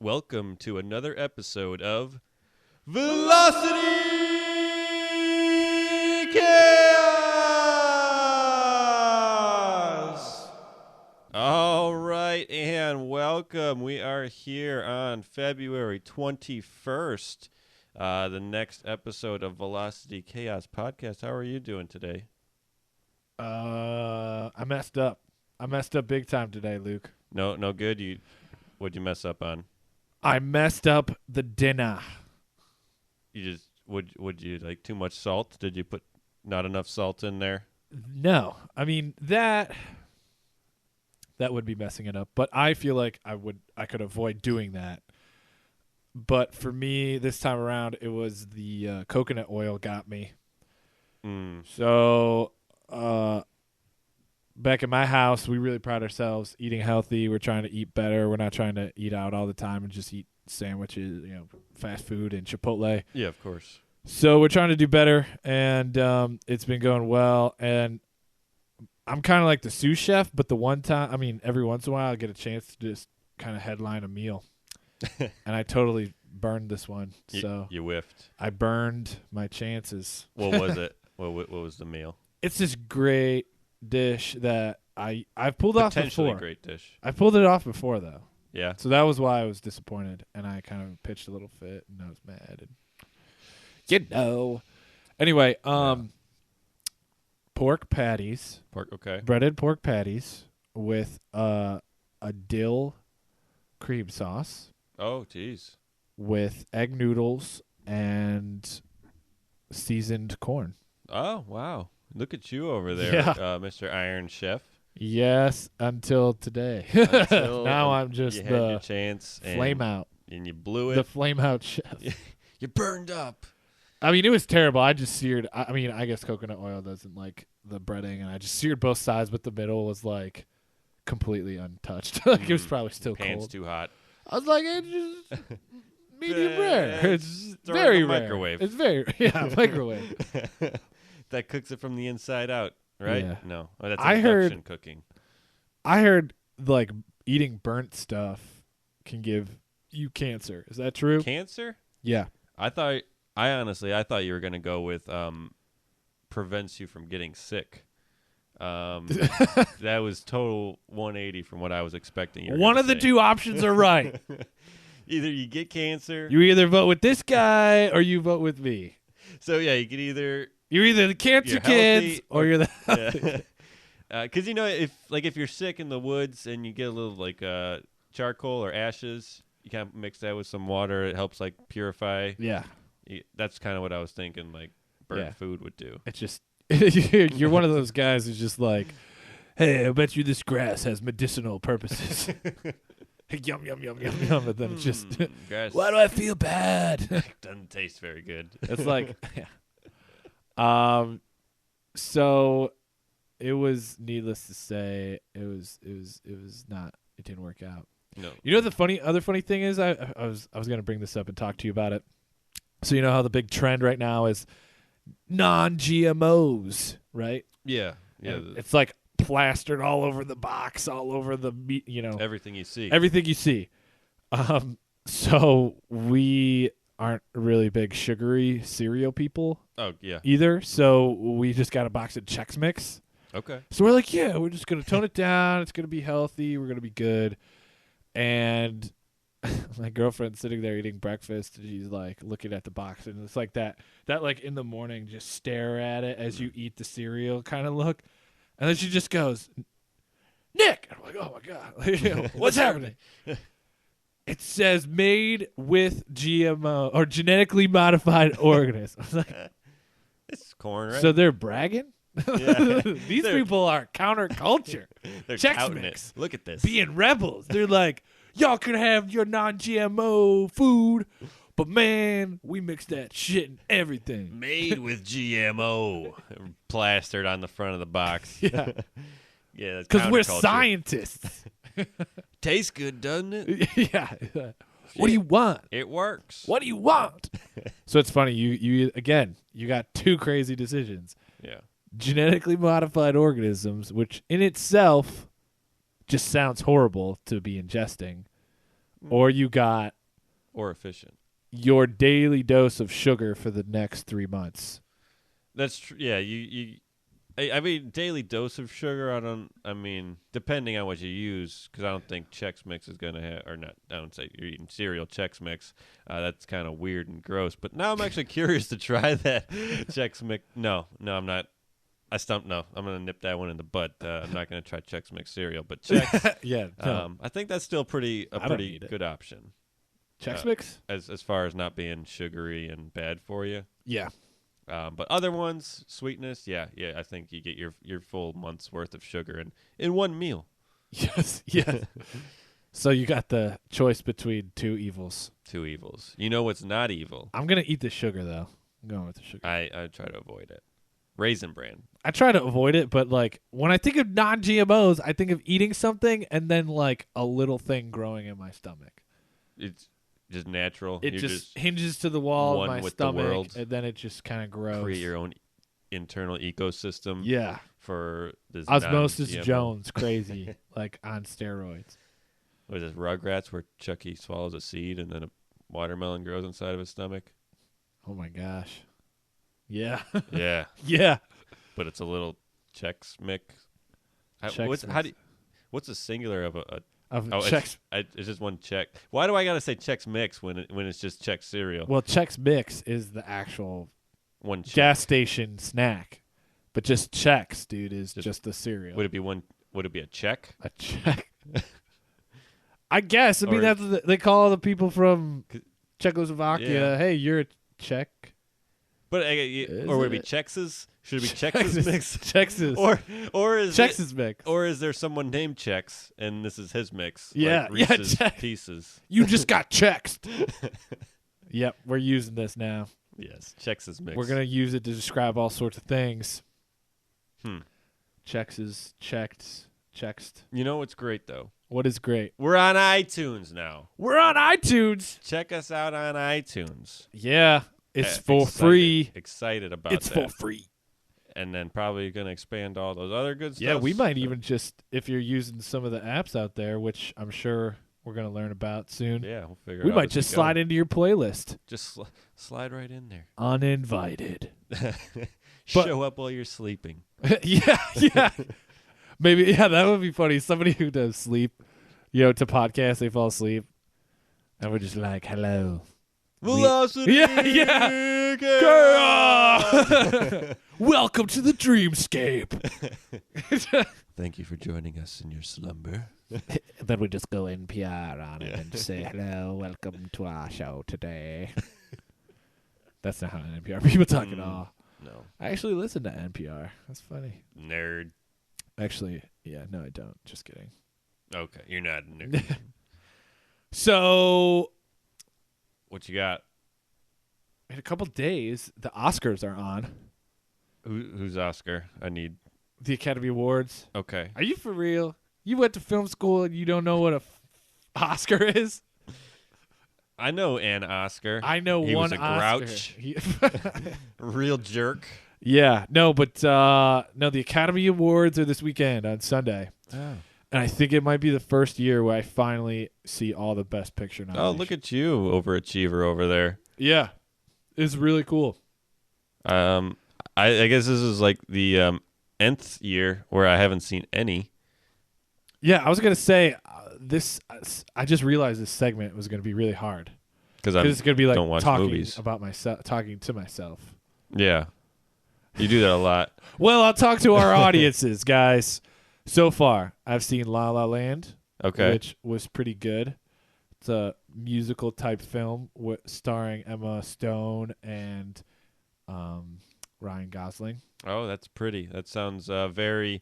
welcome to another episode of Velocity Chaos! All right, and welcome. We are here on February 21st, the next episode of Velocity Chaos Podcast. How are you doing today? I messed up. I messed up big time today, Luke. No good. What'd you mess up on? I messed up the dinner. You just would you like too much salt? Did you put not enough salt in there? No, I mean that would be messing it up. But I feel like I could avoid doing that. But for me, this time around, it was the coconut oil got me. So, back in my house, we really pride ourselves eating healthy. We're trying to eat better. We're not trying to eat out all the time and just eat sandwiches, fast food and Chipotle. Yeah, of course. So we're trying to do better, and it's been going well. And I'm kind of like the sous chef, but every once in a while I get a chance to just kind of headline a meal. And I totally burned this one. So you whiffed. I burned my chances. What was it? What was the meal? It's this great dish that I've pulled off Potentially before. Great dish. I pulled it off before though. Yeah. So that was why I was disappointed, and I kind of pitched a little fit, and I was mad. And, Anyway, pork patties. Okay. Breaded pork patties with a dill cream sauce Oh, geez. with egg noodles and seasoned corn. Oh, wow. Look at you over there, Yeah. Mr. Iron Chef. Yes, until today. Now I'm just you had your the chance flame out. and you blew it. The flame out chef. You burned up. I mean, it was terrible. I just seared. I guess coconut oil doesn't like the breading, and I just seared both sides, but the middle was like completely untouched. Like it was probably still Pans cold. too hot. I was like, it's just medium rare. It's throw it in very the rare. microwave. It's very microwave. That cooks it from the inside out, right? Yeah. No, that's I induction cooking. I heard like eating burnt stuff can give you cancer. Is that true? Cancer? Yeah. I thought you were gonna go with prevents you from getting sick. That was total 180 from what I was expecting. One of the two options are right. Either you get cancer. You either vote with this guy or you vote with me. So yeah, you could either You're either the cancer kids or you're the because if you're sick in the woods and you get a little like charcoal or ashes, you kind of mix that with some water. It helps like purify. Yeah. That's kind of what I was thinking. Like burnt food would do. It's just you're one of those guys who's just like, hey, I bet you this grass has medicinal purposes. Yum yum yum yum yum. But then it's just, grass. Why do I feel bad? Doesn't taste very good. It's like, so it was needless to say, it was not. It didn't work out. No. You know the other funny thing is I was gonna bring this up and talk to you about it. So you know how the big trend right now is non-GMOs, right? Yeah. It's like plastered all over the box, all over the meat. Everything you see. Everything you see. So we aren't really big sugary cereal people. Oh yeah. Either. So we just got a box of Chex Mix. Okay. So we're like, yeah, we're just gonna tone it down. It's gonna be healthy. We're gonna be good. And my girlfriend's sitting there eating breakfast, and she's like looking at the box, and it's like that like in the morning, just stare at it as you eat the cereal kind of look, and then she just goes, Nick, and I'm like, oh my god, what's happening? It says made with GMO or genetically modified organisms. I was like, it's corn, right? so they're bragging. Yeah. These people are counterculture. They're Chex touting Mix. it. Look at this. Being rebels. They're like, y'all can have your non-GMO food, but man, we mix that shit in everything. Made with GMO. Plastered on the front of the box. Yeah. Yeah, because we're scientists. Tastes good, doesn't it? Yeah. What do you want? It works. What do you want? So it's funny. You got two crazy decisions. Yeah. Genetically modified organisms, which in itself just sounds horrible to be ingesting, or you got or efficient. your daily dose of sugar for the next 3 months. That's true. Yeah, I mean, daily dose of sugar. I mean, depending on what you use, because I don't think Chex Mix is gonna have, or not. I don't say you're eating cereal Chex Mix. That's kind of weird and gross. But now I'm actually curious to try that Chex Mix. No, I'm not. I stumped. No, I'm gonna nip that one in the bud. I'm not gonna try Chex Mix cereal, but Chex. Yeah, no. I think that's still a pretty good option. Chex Mix? As far as not being sugary and bad for you. Yeah. But other ones, sweetness, yeah, I think you get your full month's worth of sugar in one meal. Yes. So you got the choice between two evils. Two evils. You know what's not evil? I'm going to eat the sugar, though. I'm going with the sugar. I try to avoid it. Raisin Bran. I try to avoid it, but like when I think of non-GMOs, I think of eating something and then like a little thing growing in my stomach. It's just natural. It just hinges to the wall of my stomach, and then it just kind of grows. Create your own internal ecosystem. Yeah. For this Osmosis Jones, crazy, like on steroids. What is this, Rugrats, where Chucky swallows a seed and then a watermelon grows inside of his stomach? Oh my gosh. Yeah. Yeah. Yeah. But it's a little Chex Mix. What's the singular of a Chex? It's just one Chex. Why do I gotta say Chex Mix when it's just Chex cereal? Well, Chex Mix is the actual one Chex. gas station snack, but just Chex, dude, is just the cereal. Would it be one? Would it be a check? A check. I guess. I mean, that's what they call the people from Czechoslovakia. Yeah. Hey, you're a Czech. But or would it be Chex's? Should it be Chex's mix? Chex's. Or is Chex's mix? Or is there someone named Chex and this is his mix? Yeah, like Reese's Pieces. You just got Chexed. Yep, we're using this now. Yes, Chex's mix. We're gonna use it to describe all sorts of things. Chex's, Chexed. You know what's great though? What is great? We're on iTunes now. We're on iTunes. Check us out on iTunes. Yeah. It's for free. Excited about it's that. It's for free. And then probably going to expand all those other good stuff. Yeah, we might even just, if you're using some of the apps out there, which I'm sure we're going to learn about soon. Yeah, we'll figure it out. We might just slide into your playlist. Just slide right in there. Uninvited. Show up while you're sleeping. Yeah. Maybe, that would be funny. Somebody who does sleep, to podcasts, they fall asleep. And we're just like, hello. Velocity. Yeah. Welcome to the dreamscape. Thank you for joining us in your slumber. Then we just go NPR on it and say, hello, welcome to our show today. That's not how NPR people talk at all. No. I actually listen to NPR. That's funny. Nerd. Actually, yeah, no, I don't. Just kidding. Okay, you're not a nerd. So... What you got? In a couple days, the Oscars are on. Who's Oscar? I need the Academy Awards. Okay. Are you for real? You went to film school and you don't know what a Oscar is? I know an Oscar. I know he one was a Oscar. grouch. Real jerk. Yeah. No, but the Academy Awards are this weekend on Sunday. Oh. And I think it might be the first year where I finally see all the Best Picture nominations. Oh, look at you, overachiever over there. Yeah. It's really cool. I guess this is like the nth year where I haven't seen any. Yeah, I was going to say, I just realized this segment was going to be really hard. Because it's going to be like talking to myself. Yeah. You do that a lot. Well, I'll talk to our audiences, guys. So far, I've seen La La Land, which was pretty good. It's a musical type film starring Emma Stone and Ryan Gosling. Oh, that's pretty. That sounds very,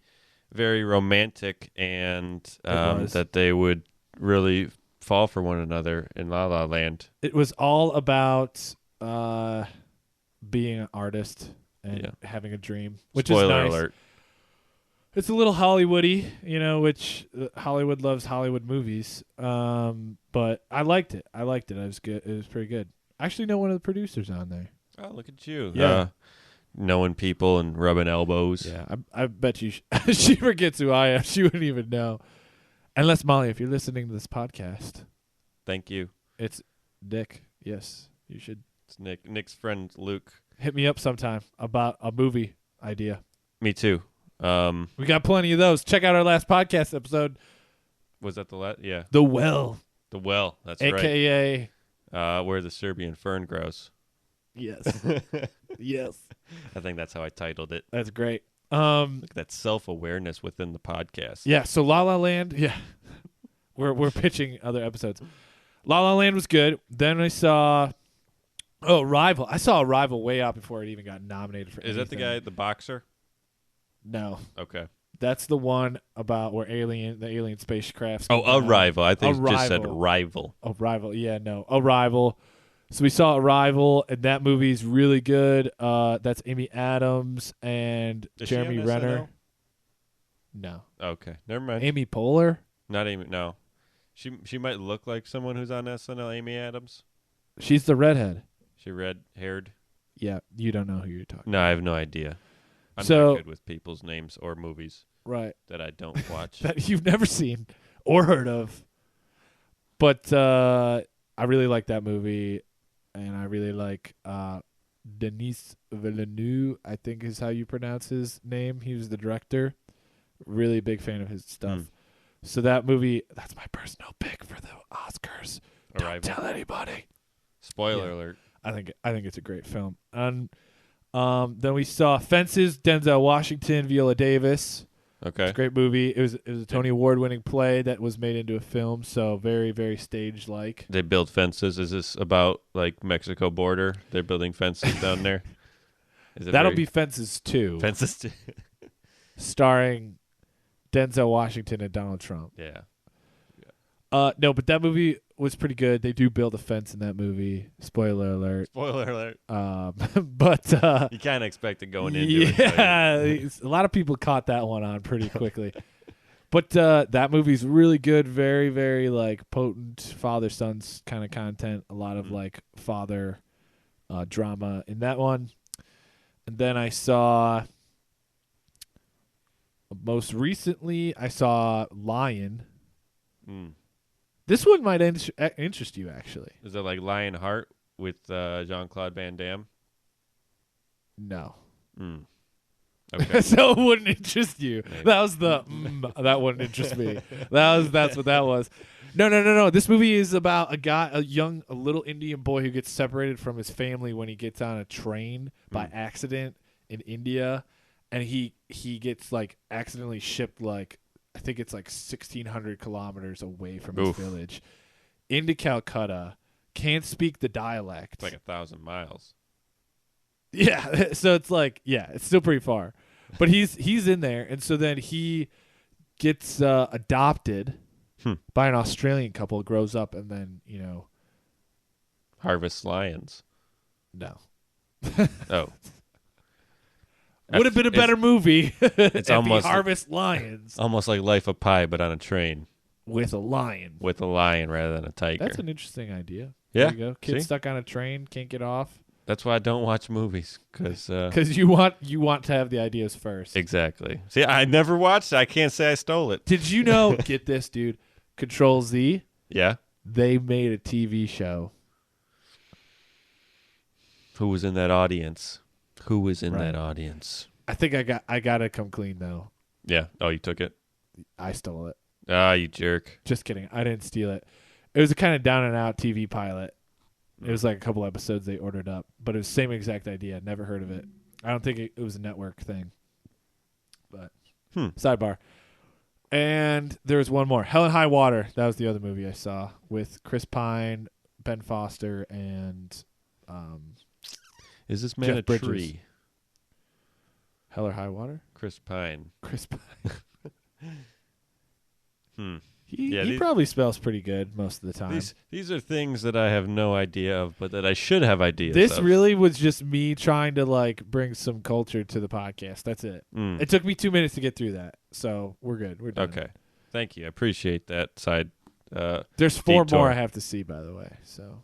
very romantic, and that they would really fall for one another in La La Land. It was all about being an artist and having a dream, which Spoiler is nice. alert. It's a little Hollywoody, which Hollywood loves Hollywood movies. But I liked it. It was good. It was pretty good. I actually know one of the producers on there. Oh, look at you. Yeah. Knowing people and rubbing elbows. Yeah, I bet you she forgets who I am. She wouldn't even know. Unless, Molly, if you're listening to this podcast, Thank you. It's Nick. Yes, you should It's Nick. Nick's friend Luke. hit me up sometime about a movie idea. Me too. We got plenty of those. Check out our last podcast episode, Was that the last? Yeah. The Well, The Well. That's right. AKA. Where the Serbian fern grows. Yes. Yes. I think that's how I titled it. That's great. Look at that self-awareness within the podcast. Yeah, so La La Land, yeah. We're pitching other episodes. La La Land was good. Then I saw Arrival. I saw Arrival way out before it even got nominated for Is that the guy, the boxer? No. Okay. That's the one about where the alien spacecrafts. Oh, Arrival. I think it just said Arrival. rival. Arrival. Yeah, no. Arrival. So we saw Arrival, and that movie's really good. That's Amy Adams and Is she Jeremy on Renner. SNL? No. Okay. Never mind. Amy Poehler? Not Amy. No. She might look like someone who's on SNL. Amy Adams. She's the redhead. She red-haired. Yeah, you don't know who you're talking No, I have no idea. I'm So- not good with people's names or movies Right. that I don't watch. That you've never seen or heard of. But I really like that movie, and I really like Denis Villeneuve, I think is how you pronounce his name. He was the director. Really big fan of his stuff. Mm. So that movie, that's my personal pick for the Oscars. Arrival. Don't tell anybody. Spoiler Yeah. alert. I think it's a great film. And then we saw Fences, Denzel Washington, Viola Davis. Okay. It's a great movie. It was a Tony Award winning play that was made into a film, so very, very stage like. They build fences. Is this about like Mexico border? They're building fences down there. Is it That'll very- be Fences 2, fences. Too? starring Denzel Washington and Donald Trump. Yeah. No, but that movie was pretty good. They do build a fence in that movie. Spoiler alert. Spoiler alert. But You kind of expect it going into it. don't you? yeah, a lot of people caught that one on pretty quickly. But that movie's really good. Very, very like potent father-son kind of content. A lot of like father drama in that one. And then I saw, most recently, I saw Lion. Mm. This one might interest you, actually. Is it like Lionheart with Jean-Claude Van Damme? No. Mm. Okay. So it wouldn't interest you. Maybe. That was the that wouldn't interest me. That's what that was. No. This movie is about a little Indian boy who gets separated from his family when he gets on a train by accident in India, and he gets like accidentally shipped like, I think it's like 1,600 kilometers away from his Oof. village into Calcutta. Can't speak the dialect. It's like 1,000 miles. Yeah, so it's like, yeah, it's still pretty far, but he's in there, and so then he gets adopted by an Australian couple, grows up, and then Harvest lions. no, Oh. would have been a better movie. It's and almost- be Harvest Lions Almost like Life of Pi, but on a train with a lion. with a lion rather than a tiger. That's an interesting idea. Yeah, There you go. Kid see? stuck on a train, can't get off. That's why I don't watch movies, because Because you want to have the ideas first. exactly. See, I never watched it. I can't say I stole it. Did you know? Get this, dude. Control Z. Yeah. They made a TV show. Who was in that audience? Who was in Right. that audience? I think I gotta come clean though. Yeah. Oh, you took it? I stole it. Ah, you jerk. Just kidding. I didn't steal it. It was a kind of down and out TV pilot. It was like a couple episodes they ordered up, but it was the same exact idea. Never heard of it. I don't think it was a network thing. But sidebar. And there was one more. Hell and High Water. That was the other movie I saw with Chris Pine, Ben Foster, and Is this man Jeff a Bridges. tree? Hell or High Water? Chris Pine. Chris Pine. Yeah, He these- probably spells pretty good most of the time. These are things that I have no idea of, but that I should have ideas This of. really was just me trying to like bring some culture to the podcast. That's it. Mm. It took me 2 minutes to get through that, so we're good. We're done. Okay. Thank you. I appreciate that side. There's 4 Detour. more I have to see, by the way. So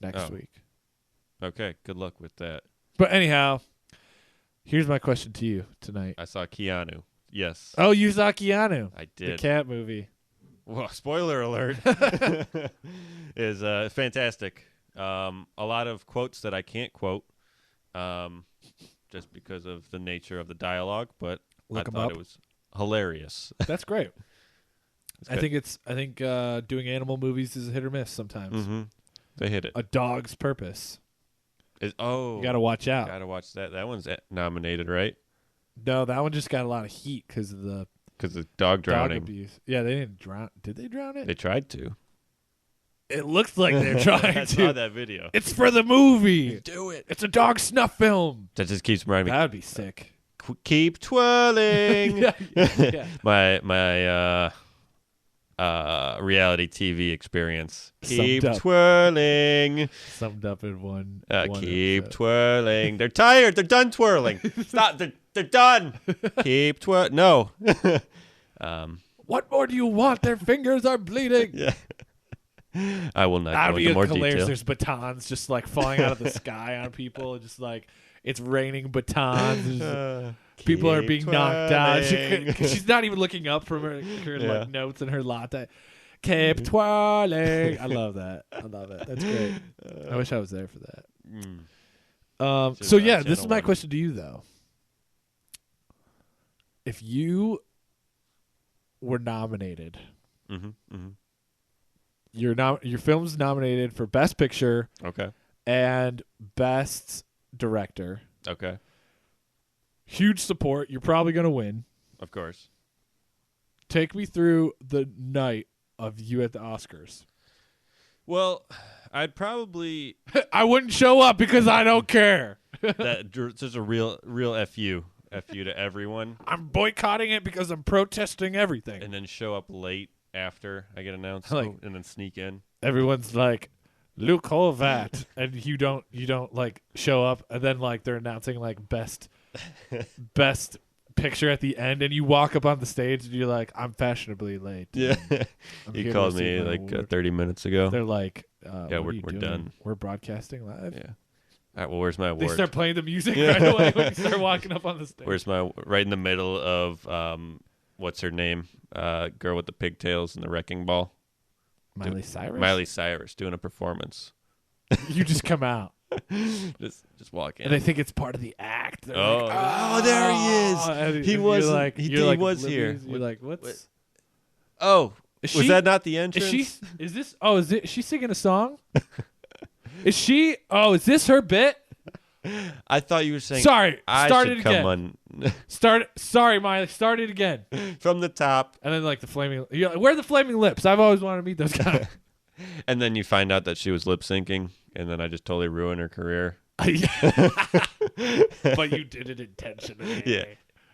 next Oh. week. Okay. Good luck with that. But anyhow, here's my question to you tonight. I saw Keanu. Yes, Oh, you saw Keanu, I the did. cat movie. well, spoiler alert, is fantastic. A lot of quotes that I can't quote, just because of the nature of the dialogue. But Look I 'em thought up. it was hilarious. That's great. It's I good. think doing animal movies is a hit or miss sometimes. Mm-hmm. They hit it. A Dog's Purpose. You You got to watch out. gotta watch that. That one's nominated, right? No, that one just got a lot of heat because of the Because of dog drowning. dog abuse. Yeah, they didn't drown. Did they drown it? They tried to. It looks like they're trying I saw to. that video. It's for the movie. Do it. It's a dog snuff film. That just keeps reminding me. That would be sick. Keep twirling. Yeah. my reality TV experience. Keep Summed up. twirling. Summed up in one. Keep episode. twirling. They're tired. They're done twirling. Stop. They're done. Keep twirling. No. What more do you want? Their fingers are bleeding. Yeah. I will not That'd go be into more hilarious. detail. There's batons just like falling out of the sky on people. Just like it's raining batons. People are being knocked out. She's not even looking up from her Yeah. like notes in her latte. Keep twirling. I love that. That's great. I wish I was there for that. Mm. So yeah, this Channel is my 1. question to you though. If you were nominated, Mm-hmm. Mm-hmm. your film's nominated for Best Picture Okay. and Best Director. Okay. Huge support. You're probably going to win. Of course. Take me through the night of you at the Oscars. Well, I'd probably I wouldn't show up because I don't care. just a real fu to everyone, I'm boycotting it because I'm protesting everything. and then show up late after I get announced, Like- and then sneak in. Everyone's like, Luke Korvette, and you don't like show up, and then like they're announcing like best picture at the end, and you walk up on the stage and you're like, I'm fashionably late. Yeah, I'm he here to called receive me my like award. 30 minutes ago. They're like, Yeah, what are we're you doing? done. We're broadcasting live. Yeah. All right. Well, where's my They award? start playing the music right away when you start walking up on the stage. Where's my right in the middle of what's her name? Girl with the pigtails and the wrecking ball. Miley Cyrus? Miley Cyrus doing a performance. You just come out. just walk in. And they think it's part of the act. They're Oh, like, oh, there he is. And He you're was- like, he you're like was here. oblivious. You're like, what's... What? Oh, Is was she- that not the entrance? Is this... Oh, is she singing a song? Is she... Oh, is this her bit? I thought you were saying. Sorry. I Start should it come again. on Sorry, Miley. Start it again. from the top, And then like the flaming... You're like, where are the flaming lips? I've always wanted to meet those guys. and then you find out that she was lip syncing, and then I just totally ruined her career. But you did it intentionally. Yeah.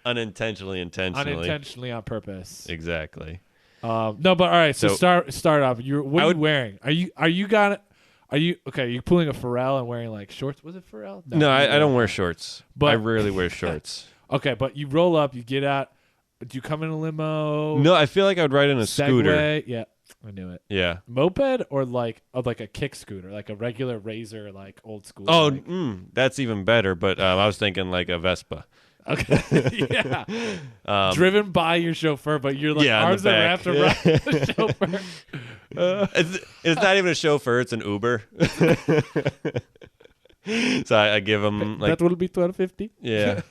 Unintentionally, Unintentionally on purpose. Exactly. No, but all right. So, So- start off. What I are would- you wearing? Are you okay? Are you pulling a Pharrell and wearing like shorts? Was it Pharrell? No, I don't wear shorts. But- I rarely wear shorts. Okay, but you roll up. You get out. Do you come in a limo? No, I feel like I would ride in a scooter. Segway? Yeah, I knew it. Yeah. Moped or like a kick scooter, like a regular Razor, like old school. Oh, bike? that's even better. But I was thinking like a Vespa. Okay. Yeah. Driven by your chauffeur, but you're like yeah, in arms the are back. wrapped around the chauffeur. It's not even a chauffeur; it's an Uber. So I give him like that will be $12.50. yeah,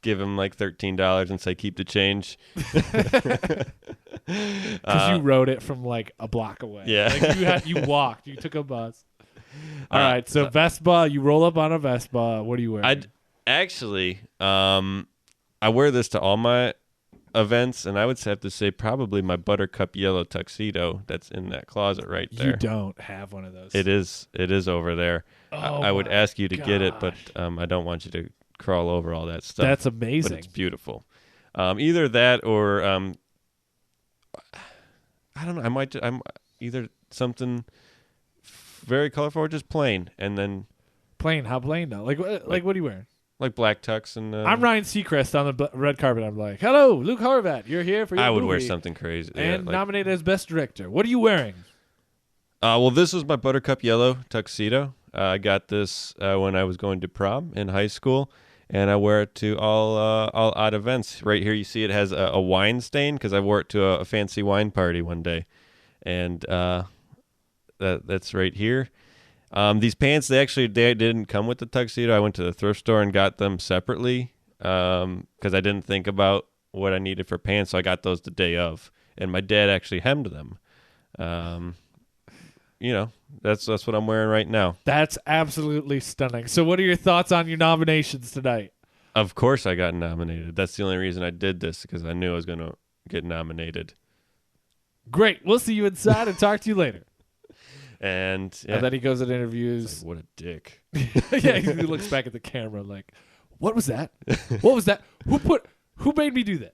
give him like $13 and say keep the change. Because you rode it from like a block away. Yeah. Like you walked. You took a bus. All right. So Vespa, you roll up on a Vespa. What are you wearing? I'd actually, I wear this to all my events, and I would have to say probably my buttercup yellow tuxedo that's in that closet right there. You don't have one of those. It is over there. I would my ask you to get it, but gosh. I don't want you to crawl over all that stuff. That's But amazing. it's beautiful. Either that or I don't know. I'm either something very colorful or just plain, and then Plain. How plain though? Like what are you wearing? like black tux and. I'm Ryan Seacrest on the red carpet. I'm like, hello, Luke Horvat. You're here for your I would wear movie something crazy. and yeah, nominated as best director. What are you wearing? well, this was my buttercup yellow tuxedo. I got this when I was going to prom in high school, and I wear it to all odd events. Right here, you see it has a wine stain because I wore it to a fancy wine party one day. and that's right here. These pants, they didn't come with the tuxedo. I went to the thrift store and got them separately because I didn't think about what I needed for pants, so I got those the day of. And my dad actually hemmed them. That's what I'm wearing right now. That's absolutely stunning. So what are your thoughts on your nominations tonight? Of course I got nominated. That's the only reason I did this, because I knew I was going to get nominated. Great. We'll see you inside and talk to you later. And then he goes and interviews. Like, what a dick. Yeah, he looks back at the camera like, what was that? What was that? Who made me do that?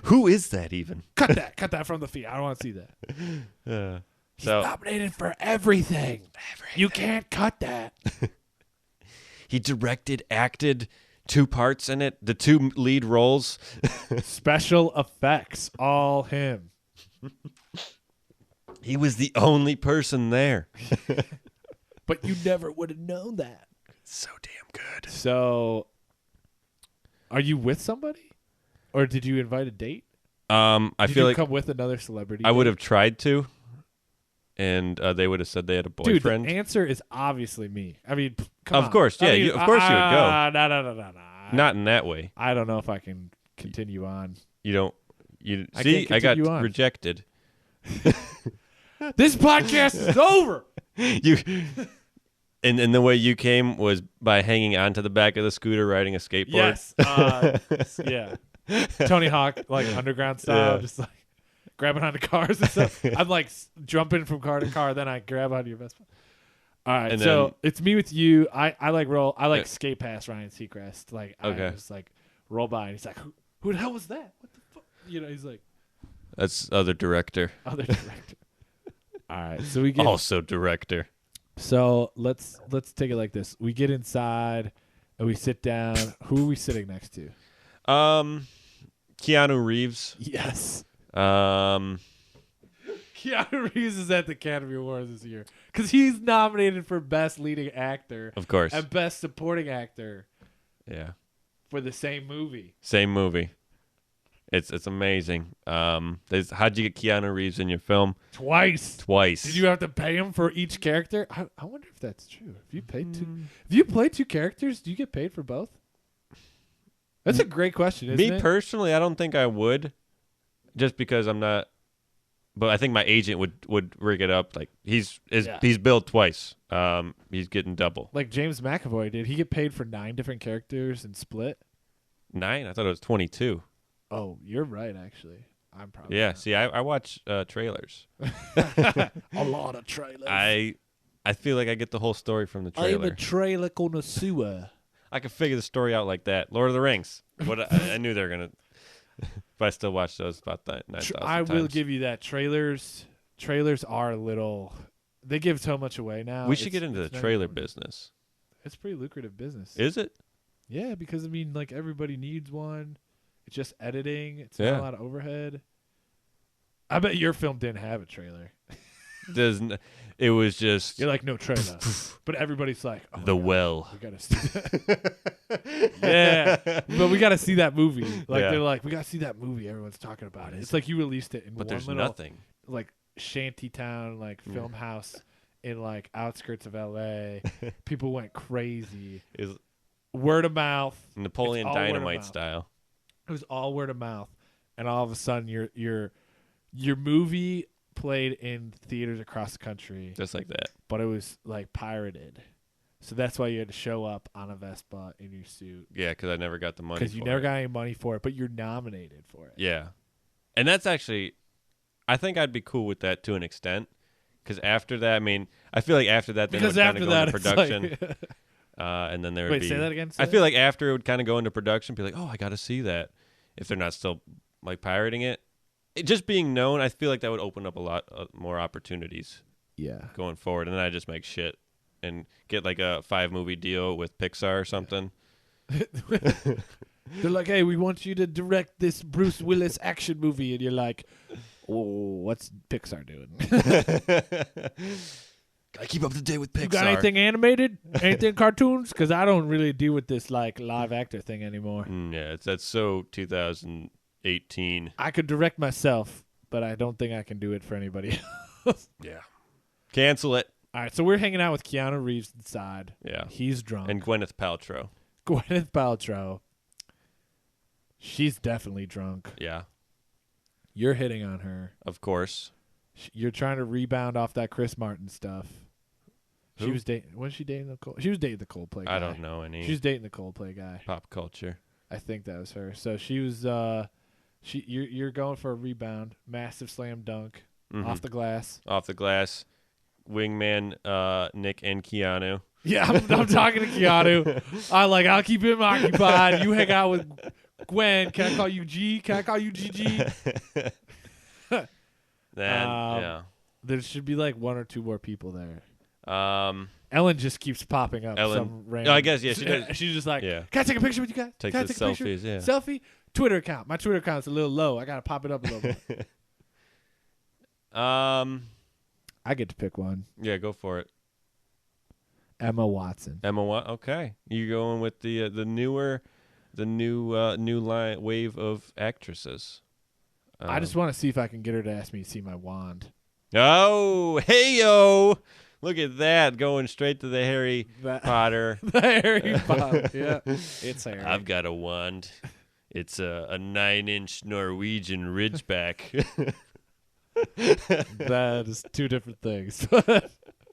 Who is that even? Cut that from the feed. I don't want to see that. He's nominated for everything. You can't cut that. He directed, acted, 2 parts in it, the 2 lead roles. Special effects, all him. He was the only person there. But you never would have known that. So damn good. So, are you with somebody? Or did you invite a date? Did you come with another celebrity? I would have tried to. And they would have said they had a boyfriend. Dude, the answer is obviously me. I mean, come on. Of course, yeah. Of course you would go. No. Not in that way. I don't know if I can continue on. You don't. I got rejected. This podcast is over. And the way you came was by hanging onto the back of the scooter riding a skateboard. Yes. Yeah. Tony Hawk, like underground style, just like grabbing onto cars and stuff. I'm like jumping from car to car, then I grab onto your Vespa. All right, and so it's me with you. I like skate past Ryan Seacrest. Like I just like roll by and he's like, who the hell was that? What the fuck? He's like, that's other director. All right, so we get also director. So let's take it like this. We get inside and we sit down. Who are we sitting next to? Keanu Reeves. Yes. Keanu Reeves is at the Academy Awards this year because he's nominated for Best Leading Actor, of course, and Best Supporting Actor. Yeah, for the same movie. It's amazing. How'd you get Keanu Reeves in your film? Twice. Did you have to pay him for each character? I wonder if that's true. If you play 2 characters, do you get paid for both? That's a great question, isn't it? Me personally, I don't think I would, just because I'm not. But I think my agent would rig it up. Like he's billed twice. He's getting double. Like James McAvoy did. He get paid for 9 different characters in Split. 9? I thought it was 22. Oh, you're right. Actually, I'm probably yeah. Not. See, I watch trailers. A lot of trailers. I feel like I get the whole story from the trailer. I'm a trailer connoisseur. I could figure the story out like that. Lord of the Rings. I knew they were gonna. But I still watch those about 9,000 I will times. give you that. Trailers are a little. They give so much away now. We should get into the trailer business. It's a pretty lucrative business. Is it? Yeah, because like everybody needs one. It's just editing. It's not a lot of overhead. I bet your film didn't have a trailer. It was just. You're like, no trailer. But everybody's like, oh The Well. We got to see that. Yeah. But we got to see that movie. Like, they're like, we got to see that movie. Everyone's talking about it. It's like you released it in but one there's little, nothing. like, shanty town, like, film house in, like, outskirts of L.A. People went crazy. Word of mouth. Napoleon Dynamite style. It was all word of mouth. And all of a sudden, your movie played in theaters across the country. Just like that. But it was, like, pirated. So that's why you had to show up on a Vespa in your suit. Yeah, because I never got the money for it. Because you never got any money for it, but you're nominated for it. Yeah. And that's actually, I think I'd be cool with that to an extent. Because after that, I mean, I feel like after that, then it would kind of go into production. Like and then there would be. Wait, say that again? I feel like after it would kind of go into production, be like, oh, I got to see that. If they're not still, like, pirating it. Just being known, I feel like that would open up a lot more opportunities. Yeah. Going forward. And then I just make shit and get like a 5-movie deal with Pixar or something. They're like, hey, we want you to direct this Bruce Willis action movie. And you're like, oh, what's Pixar doing? Gotta keep up to date with Pixar. You got anything animated? Anything cartoons? Because I don't really deal with this like live actor thing anymore. Yeah, that's so 2018. I could direct myself, but I don't think I can do it for anybody Yeah. Cancel it. All right, so we're hanging out with Keanu Reeves inside. Yeah. He's drunk. And Gwyneth Paltrow. Gwyneth Paltrow. She's definitely drunk. Yeah. You're hitting on her. Of course. You're trying to rebound off that Chris Martin stuff. Who? She was dating. Was she dating the She was dating the Coldplay guy. I don't know any. She was dating the Coldplay guy. Pop culture. I think that was her. So she was. You're going for a rebound, massive slam dunk off the glass. Off the glass. Wingman, Nick and Keanu. Yeah, I'm talking to Keanu. I'll keep him occupied. You hang out with Gwen. Can I call you G? Can I call you GG? Yeah. There should be like one or two more people there. Ellen just keeps popping up. Some random, no, I guess, yeah. She does. She's just like, yeah. Can I take a picture with you guys? Takes Can I the take a picture? selfies, yeah. Selfie? Twitter account. My Twitter account's a little low. I got to pop it up a little bit. I get to pick one. Yeah, go for it. Emma Watson. Emma Watson. Okay. You going with the new line wave of actresses. I just want to see if I can get her to ask me to see my wand. Oh, hey-yo. Look at that, going straight to the Harry Potter. The Harry Potter, yeah. It's Harry. I've got a wand. It's a 9-inch Norwegian Ridgeback. That is two different things. I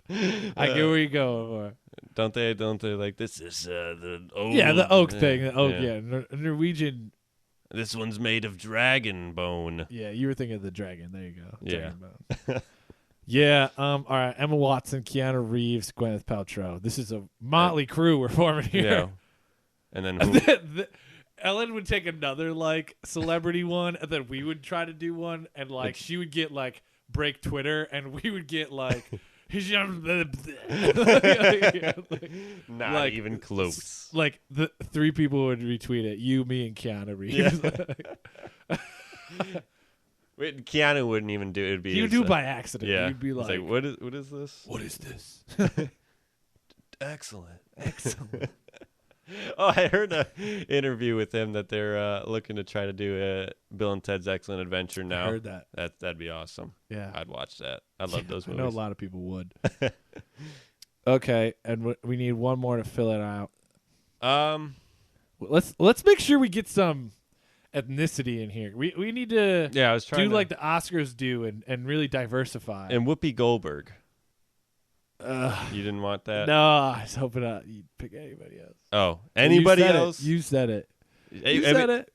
get where you're going for. Don't they like, this is the old... Yeah, the oak thing. The oak, yeah. Norwegian... This one's made of dragon bone. Yeah, you were thinking of the dragon. There you go. Yeah. Bone. Yeah. All right. Emma Watson, Keanu Reeves, Gwyneth Paltrow. This is a motley crew we're forming here. Yeah. And then Ellen would take another like celebrity one, and then we would try to do one, and like she would get like break Twitter, and we would get like not like, even close. Like the three people would retweet it. You, me, and Keanu Reeves. Yeah. Wait, Keanu wouldn't even do it. It'd be he would do it by accident. Yeah. He'd be like, what is this? What is this? Excellent. Oh, I heard an interview with him that they're looking to try to do Bill and Ted's Excellent Adventure now. I heard that. That'd be awesome. Yeah. I'd watch that. I love those movies. I know a lot of people would. Okay, and we need one more to fill it out. Let's make sure we get some ethnicity in here. We need to I was trying do to, like the Oscars do and really diversify. And Whoopi Goldberg. You didn't want that? No, I was hoping you'd pick anybody else. Oh, anybody else? You said it. You said it.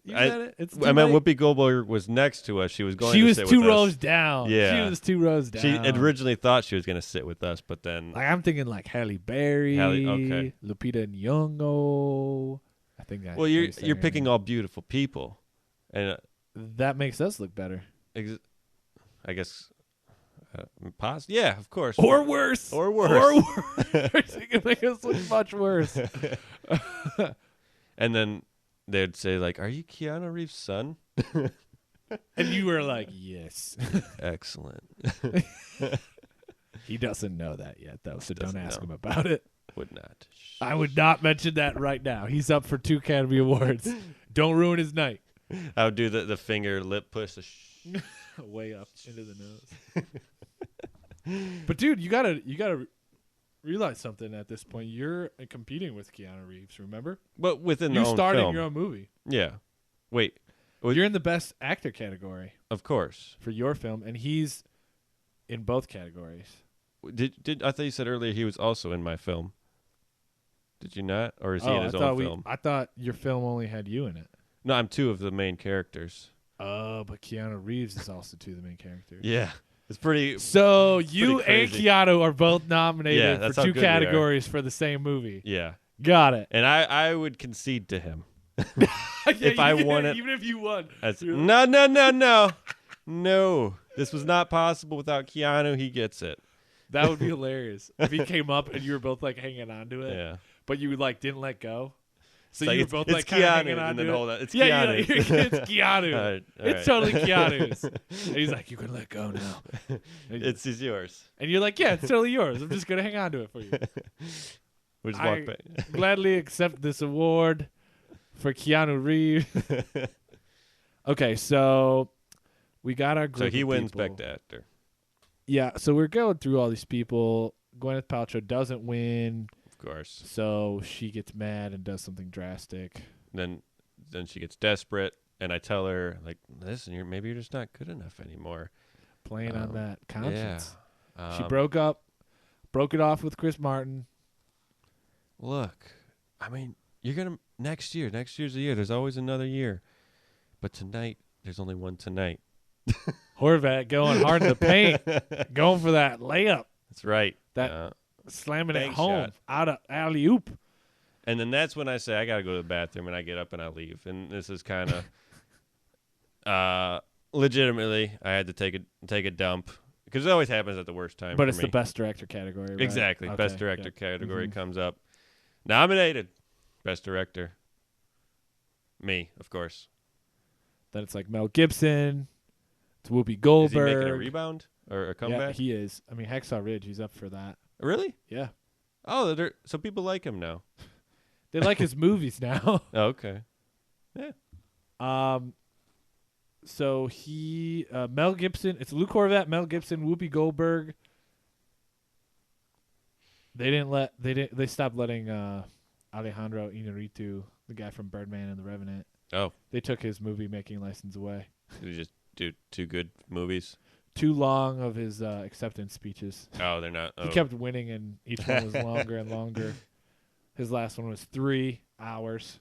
It's I meant Whoopi Goldberg was next to us. She was going. She to was sit two with rows us. down. Yeah, she was 2 rows down. She originally thought she was going to sit with us, but then like I'm thinking like Halle Berry, okay. Lupita Nyong'o. I think that. Well, you're picking all beautiful people, and that makes us look better. I guess. Yeah, of course. Or worse. Or worse. It can make us look much worse. And then they'd say, like, are you Keanu Reeves' son? And you were like, yes. Excellent. He doesn't know that yet, though, so don't ask him about it. Would not. I would not mention that right now. He's up for 2 Academy Awards. Don't ruin his night. I would do the finger lip push. Way up into the nose. But dude, you gotta realize something at this point. You're competing with Keanu Reeves, remember? But within you're the own starting film. your own movie. Yeah. Wait. You're in the best actor category. Of course. For your film, and he's in both categories. Did I thought you said earlier he was also in my film? Did you not? Or is he in his own film? I thought your film only had you in it. No, I'm 2 of the main characters. Oh, but Keanu Reeves is also 2 of the main characters. Yeah. It's pretty. So you and Keanu are both nominated for 2 categories for the same movie. Yeah. Got it. And I would concede to him. If I won it. Even if you won. No. No. This was not possible without Keanu. He gets it. That would be hilarious. If he came up and you were both like hanging on to it. Yeah. But you like didn't let go. So like you were both like kind of hanging on to it. Hold on. It's Keanu. Keanu. It's Keanu. All right. It's totally Keanu's. And he's like, you can let go now. It's yours. And you're like, yeah, it's totally yours. I'm just going to hang on to it for you. We'll just walk back. Gladly accept this award for Keanu Reeves. Okay, so we got our group. So he of wins people. Best Actor. Yeah, so we're going through all these people. Gwyneth Paltrow doesn't win, Of course. so she gets mad and does something drastic. Then she gets desperate, and I tell her, like, listen, maybe you're just not good enough anymore. Playing on that conscience. Yeah. She broke it off with Chris Martin. Look, I mean, you're going to next year's the year. There's always another year. But tonight, there's only one tonight. Korvette going hard in the paint, going for that layup. That's right. Slamming it bank home shot. out of alley-oop. And then that's when I say, I got to go to the bathroom, and I get up and I leave. And this is kind of legitimately, I had to take a dump. Because it always happens at the worst time. But for it's me. the best director category, right? Exactly. Okay, Best director yeah. category comes up. Nominated. Best director. Me, of course. Then it's like Mel Gibson. It's Whoopi Is Goldberg. he making a rebound or a comeback? Yeah, he is. I mean, Hacksaw Ridge, he's up for that. Really? Yeah. Oh, so people like him now. They like his movies now. Oh, okay. Yeah. So he, Mel Gibson, it's Luke Korvette, Mel Gibson, Whoopi Goldberg. They stopped letting Alejandro Inarritu, the guy from Birdman and The Revenant. Oh. They took his movie making license away. Did he just do two good movies? Too long of his acceptance speeches. Oh, they're not. Oh. He kept winning, and each one was longer and longer. His last one was 3 hours.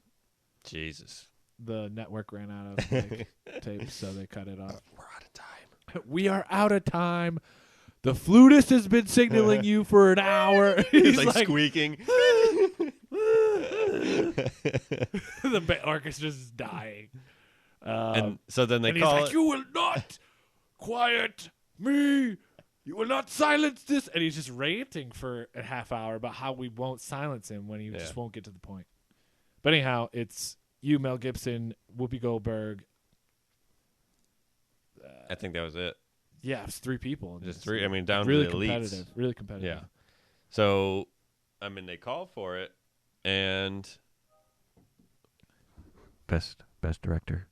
Jesus. The network ran out of tapes, so they cut it off. We're out of time. We are out of time. The flutist has been signaling you for an hour. He's like squeaking. The orchestra's is dying. And so then they and call he's like, you will not quiet me. You will not silence this. And he's just ranting for a half hour about how we won't silence him when he just won't get to the point. But anyhow, it's you, Mel Gibson, Whoopi Goldberg. I think that was it. Yeah, it's 3 people. Just 3. I mean, down really to the competitive. elites. Really competitive. Yeah. So, I mean, they call for it, and best director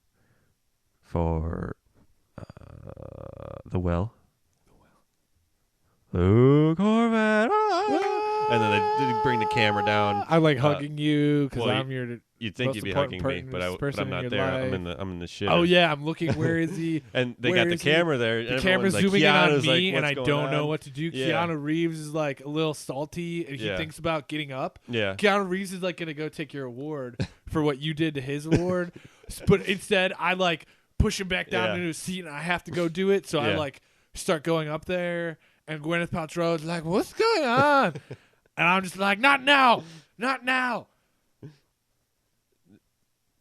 for The Well. Luke Korvette. And then they bring the camera down. I like hugging you because I'm your. You'd think most you'd be important hugging me, but person I'm in not your there. life. I'm in the shit. Oh yeah, I'm looking. Where is he? And they Where got the is he? camera there. The and camera's everyone's zooming in like, on Keanu's me, like, and I "What's don't going know on?" what to do. Yeah. Keanu Reeves is like a little salty, and he thinks about getting up. Yeah. Keanu Reeves is like gonna go take your award for what you did to his award, but instead I like push him back down into his seat, and I have to go do it. So I like start going up there, and Gwyneth Paltrow is like, "What's going on?" And I'm just like, "Not now, not now."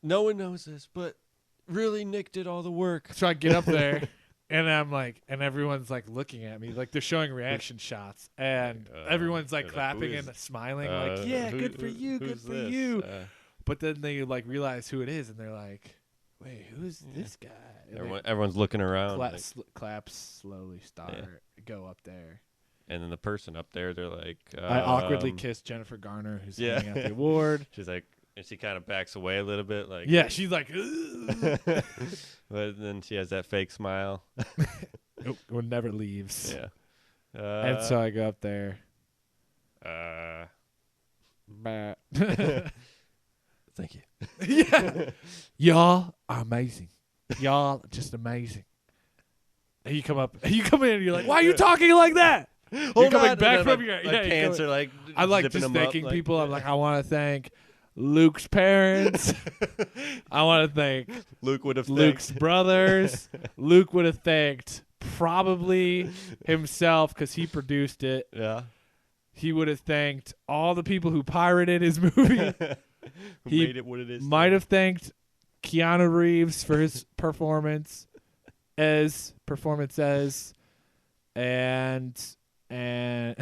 No one knows this, but really Nick did all the work. So I get up there, and I'm like, and everyone's like looking at me, like they're showing reaction shots, and everyone's like clapping and smiling, like, "Yeah, good for you, good for you." But then they like realize who it is, and they're like, "Wait, who's this guy?" Everyone's looking around. Claps slowly, go up there. And then the person up there, they're like... I awkwardly kiss Jennifer Garner, who's handing out the award. She's like... And she kind of backs away a little bit. Like, yeah, she's like... But then she has that fake smile. It never leaves. Yeah. And so I go up there. Thank you. Yeah. Y'all are amazing. Y'all are just amazing. And you come in and you're like, why are you talking like that? You're coming back from your pants are like I like zipping just them thanking up, people. I'm like, I want to thank Luke's parents. I want to thank Luke would have Luke's brothers. Luke would have thanked probably himself because he produced it. Yeah. He would have thanked all the people who pirated his movie. He made it what it is. Might have thanked Keanu Reeves for his performances, and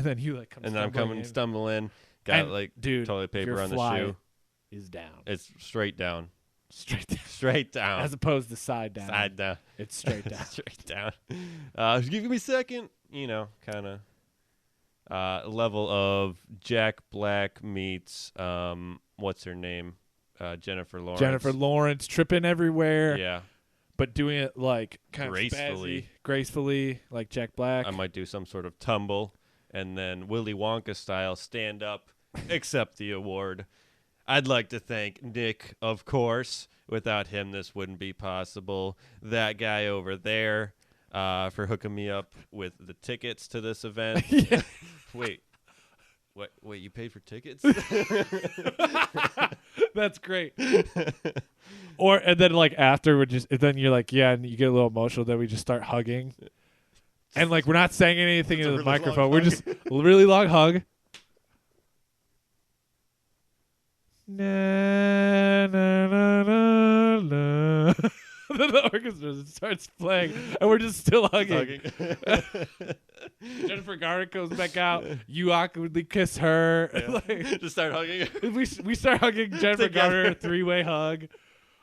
then he like comes. And then I'm stumbling. Got and, like dude, toilet paper your on the fly shoe. Is down. It's straight down. Straight down. As opposed to side down. Side down. It's straight down. Straight down. Give me a second. You know, kind of level of Jack Black meets what's her name? Jennifer Lawrence. Jennifer Lawrence tripping everywhere. Yeah. but doing it like kind Gracefully. of spazzy, gracefully, like Jack Black. I might do some sort of tumble, and then Willy Wonka style stand up, accept the award. I'd like to thank Nick, of course. Without him, this wouldn't be possible. That guy over there for hooking me up with the tickets to this event. Yeah. Wait, you paid for tickets? That's great. And then like after then you're like, yeah, and you get a little emotional. Then we just start hugging, and like we're not saying anything into the really microphone. long We're hug. just really long hug. Na, na, na, na, na. Then the orchestra starts playing, and we're just still hugging. Jennifer Garner comes back out. You awkwardly kiss her. Yeah. Like, Just start hugging. we start hugging Jennifer Together. Garner, 3-way hug.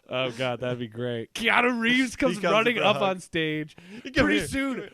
Oh God, that'd be great. Keanu Reeves comes comes running for a up hug. on stage. Come Pretty here. soon,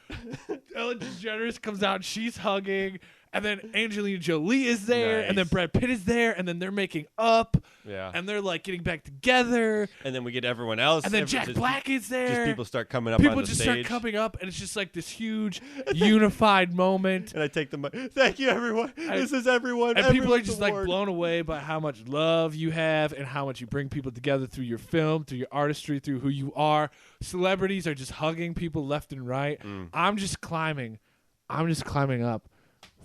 Ellen DeGeneres comes out. And she's hugging, and then Angelina Jolie is there, and then Nice. Brad Pitt is there, and then they're making up, Yeah. and they're like getting back together, And then we get everyone else. and then Jack Black is there. Just people start coming up People on the just stage. start coming up, and it's just like this huge unified moment. And I take the mic. Thank you, everyone. This is everyone. And people are Everyone's just award. like blown away by how much love you have and how much you bring people together through your film, through your artistry, through who you are. Celebrities are just hugging people left and right. I'm just climbing up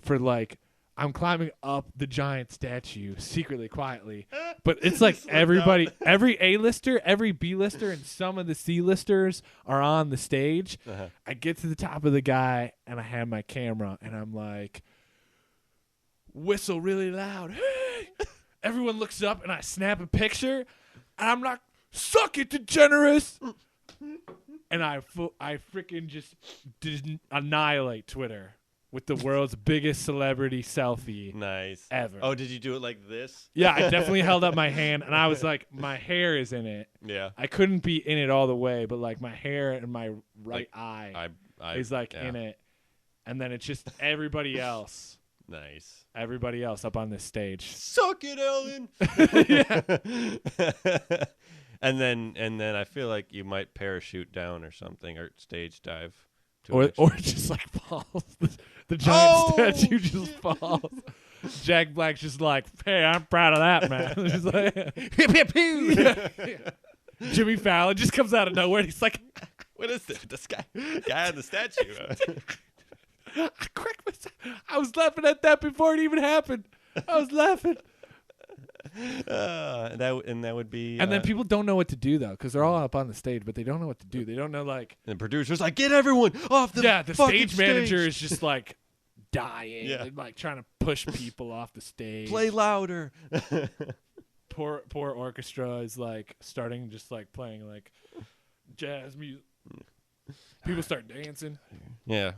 for like, I'm climbing up the giant statue secretly, quietly. But it's like everybody, every A-lister, every B-lister, and some of the C-listers are on the stage. Uh-huh. I get to the top of the guy, and I have my camera, and I'm like, whistle really loud. Hey! Everyone looks up, and I snap a picture, and I'm like, suck it, DeGeneres! And I freaking just annihilate Twitter with the world's biggest celebrity selfie Nice. ever. Oh, did you do it like this? Yeah, I definitely held up my hand, and I was like, my hair is in it. Yeah. I couldn't be in it all the way, but like my hair and my right Like, eye I is like yeah. in it. And then it's just everybody else up on this stage. Suck it, Ellen. and then I feel like you might parachute down or something, or stage dive. Or it just like falls. The giant statue just falls. Jack Black's just like, hey, I'm proud of that, man. Just like, Hip, hip, hip. Jimmy Fallon just comes out of nowhere, and he's like, What is this? This guy on the statue. I was laughing at that before it even happened. I was laughing. That would be. And then people don't know what to do, though, because they're all up on the stage, but they don't know what to do. They don't know, like. And the producer's like, get everyone off the Yeah, the fucking stage manager is just like dying, Yeah. and, like trying to push people off the stage. Play louder. Poor orchestra is like starting just like playing like jazz music. People start dancing. Yeah.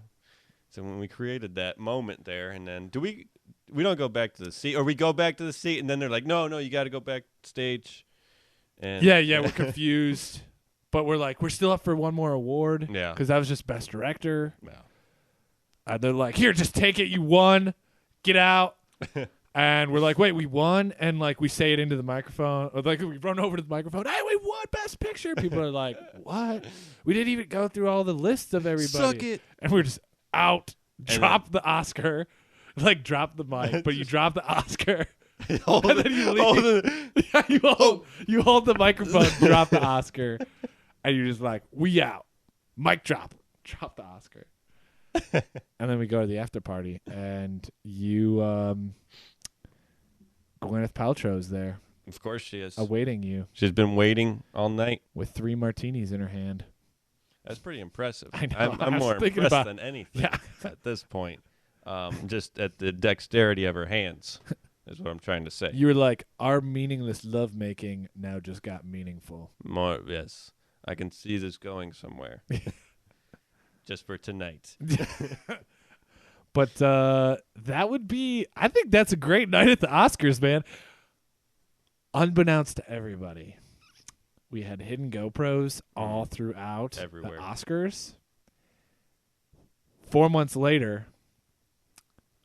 So when we created that moment there, and then we don't go back to the seat, or we go back to the seat, and then they're like, no, you got to go backstage. And Yeah, we're confused, but we're like, we're still up for one more award. Yeah. because that was just best director. Yeah. They're like, here, just take it. You won. Get out. And we're like, wait, we won? And like we say it into the microphone, or like we run over to the microphone. Hey, we won best picture. People are like, what? We didn't even go through all the lists of everybody. Suck it. And we're just out. And Drop the Oscar. Like drop the mic, but you drop the Oscar. Hold And it- then you hold leave. it. Yeah, you hold the microphone, drop the Oscar, and you're just like, we out. Mic drop. Drop the Oscar. And then we go to the after party, and Gwyneth Paltrow's there Of course she is. awaiting you She's been waiting all night. with 3 martinis in her hand. That's pretty impressive. I know, I I'm was more thinking impressed about- than anything Yeah. at this point. Just at the dexterity of her hands is what I'm trying to say. You were like, our meaningless lovemaking now just got meaningful. More, yes. I can see this going somewhere. Just for tonight. But that would be, I think that's a great night at the Oscars, man. Unbeknownst to everybody, we had hidden GoPros all throughout Everywhere. the Oscars. 4 months later,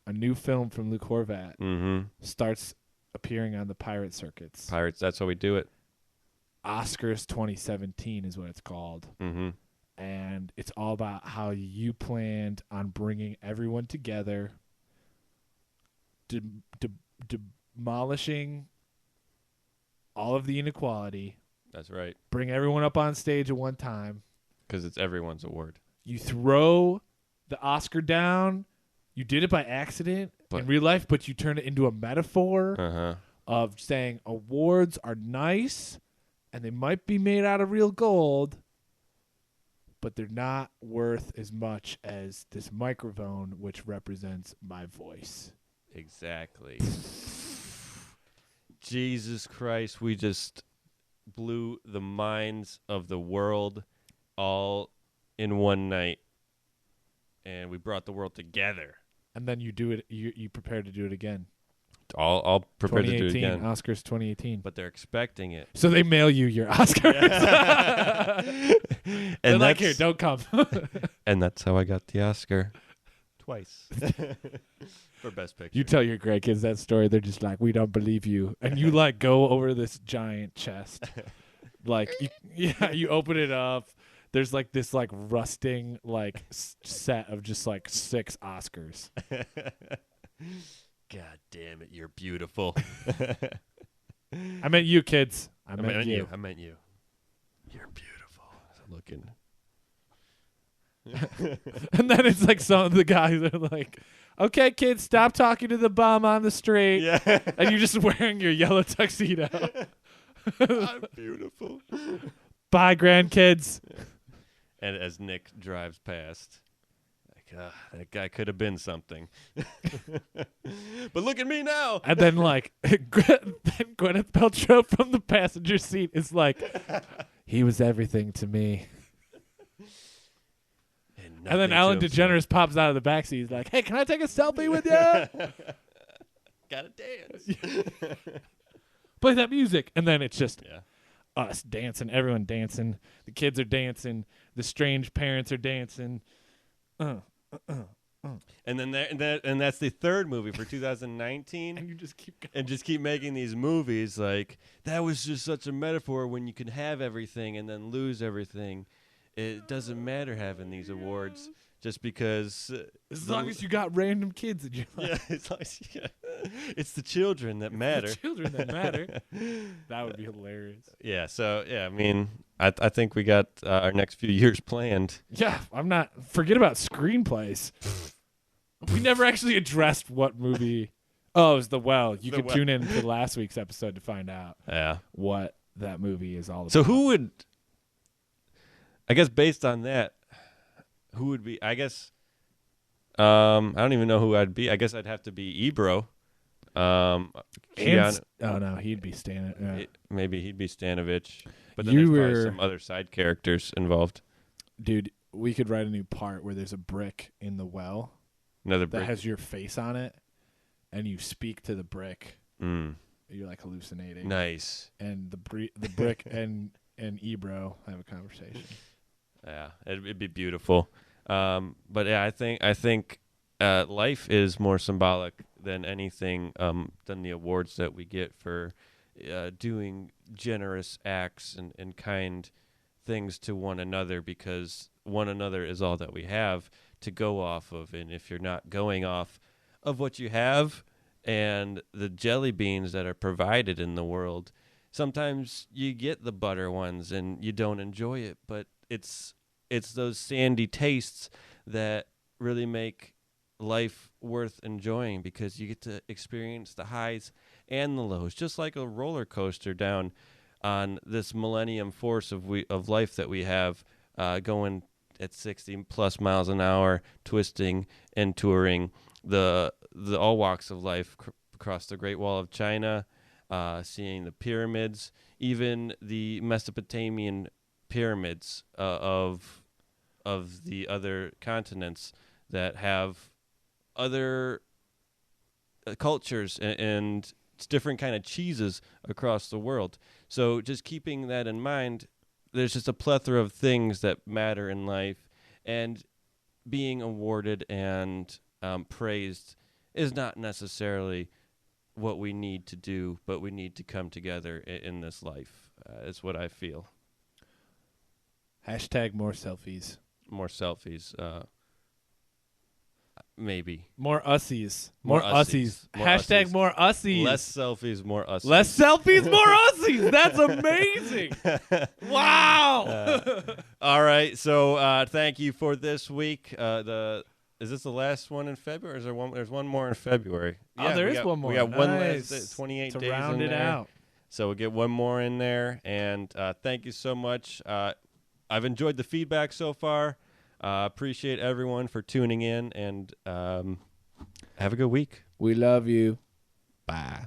a new film from Luke Korvette Mm-hmm. starts appearing on the pirate circuits. Pirates, that's how we do it. Oscars 2017 is what it's called. Mm-hmm. And it's all about how you planned on bringing everyone together, demolishing all of the inequality. That's right. Bring everyone up on stage at one time. Because it's everyone's award. You throw the Oscar down. You did it by accident in real life, but you turn it into a metaphor of saying awards are nice and they might be made out of real gold, but they're not worth as much as this microphone, which represents my voice. Exactly. Jesus Christ, we just blew the minds of the world all in one night, and we brought the world together. And then you do it. You prepare to do it again. I'll prepare to do it again. Oscars 2018. But they're expecting it. So they mail you your Oscars. And they're like, here, don't come. And that's how I got the Oscar. Twice. For Best Picture. You tell your grandkids that story. They're just like, we don't believe you. And you like go over this giant chest. Like, you open it up. There's like this like rusting like set of just like 6 Oscars. God damn it, you're beautiful. I meant you, kids. I meant you. You're beautiful. Looking. And then it's like some of the guys are like, okay, kids, stop talking to the bum on the street. Yeah. And you're just wearing your yellow tuxedo. I'm beautiful. Bye, grandkids. And as Nick drives past, like, that guy could have been something. But look at me now. And then, like, then Gwyneth Paltrow from the passenger seat is like, he was everything to me. And then Ellen DeGeneres pops out of the backseat. He's like, hey, can I take a selfie with you? Gotta dance. Play that music. And then it's just us dancing, everyone dancing. The kids are dancing. The strange parents are dancing. And then and that's the third movie for 2019. And you just keep going. And just keep making these movies like, that was just such a metaphor when you can have everything and then lose everything. It doesn't matter having these awards just because... as long as you got random kids in your life. Yeah, as long as it's the children that matter. The children that matter. That would be hilarious. Yeah, so, I mean, I think we got our next few years planned. Yeah, forget about screenplays. We never actually addressed what movie... Oh, it was The Well. You could tune in to last week's episode to find out what that movie is all about. So who would... I guess based on that, who would be... I guess... I don't even know who I'd be. I guess I'd have to be Ebro. Oh, no, he'd be Stanovich. Maybe he'd be Stanovich. But then there's probably some other side characters involved. Dude, we could write a new part where there's a brick in the well. Another brick. That has your face on it, and you speak to the brick. You're like hallucinating. Nice. And the brick and Ebro have a conversation. Yeah, it'd be beautiful. But yeah, I think life is more symbolic than anything, than the awards that we get for doing generous acts and kind things to one another, because one another is all that we have to go off of. And if you're not going off of what you have and the jelly beans that are provided in the world, sometimes you get the butter ones and you don't enjoy it, but it's those sandy tastes that really make life worth enjoying, because you get to experience the highs and the lows, just like a roller coaster down on this millennium force of life that we have, going at 60 plus miles an hour, twisting and touring the all walks of life across the Great Wall of China, seeing the pyramids, even the Mesopotamian pyramids of the other continents that have other cultures and different kind of cheeses across the world. So just keeping that in mind, there's just a plethora of things that matter in life, and being awarded and praised is not necessarily what we need to do, but we need to come together in this life. Is what I feel. Hashtag more selfies. More selfies. Maybe. More ussies. More More ussies. ussies. More Hashtag ussies. more ussies. Less selfies, more us. Less selfies, more ussies. That's amazing. Wow. All right. So thank you for this week. Is this the last one in February? Or is there one? There's one more in February. Oh, there is one more. We got one Nice. last 28 to days round in it there. out. So we'll get one more in there. And thank you so much. I've enjoyed the feedback so far. Appreciate everyone for tuning in. And have a good week. We love you. Bye.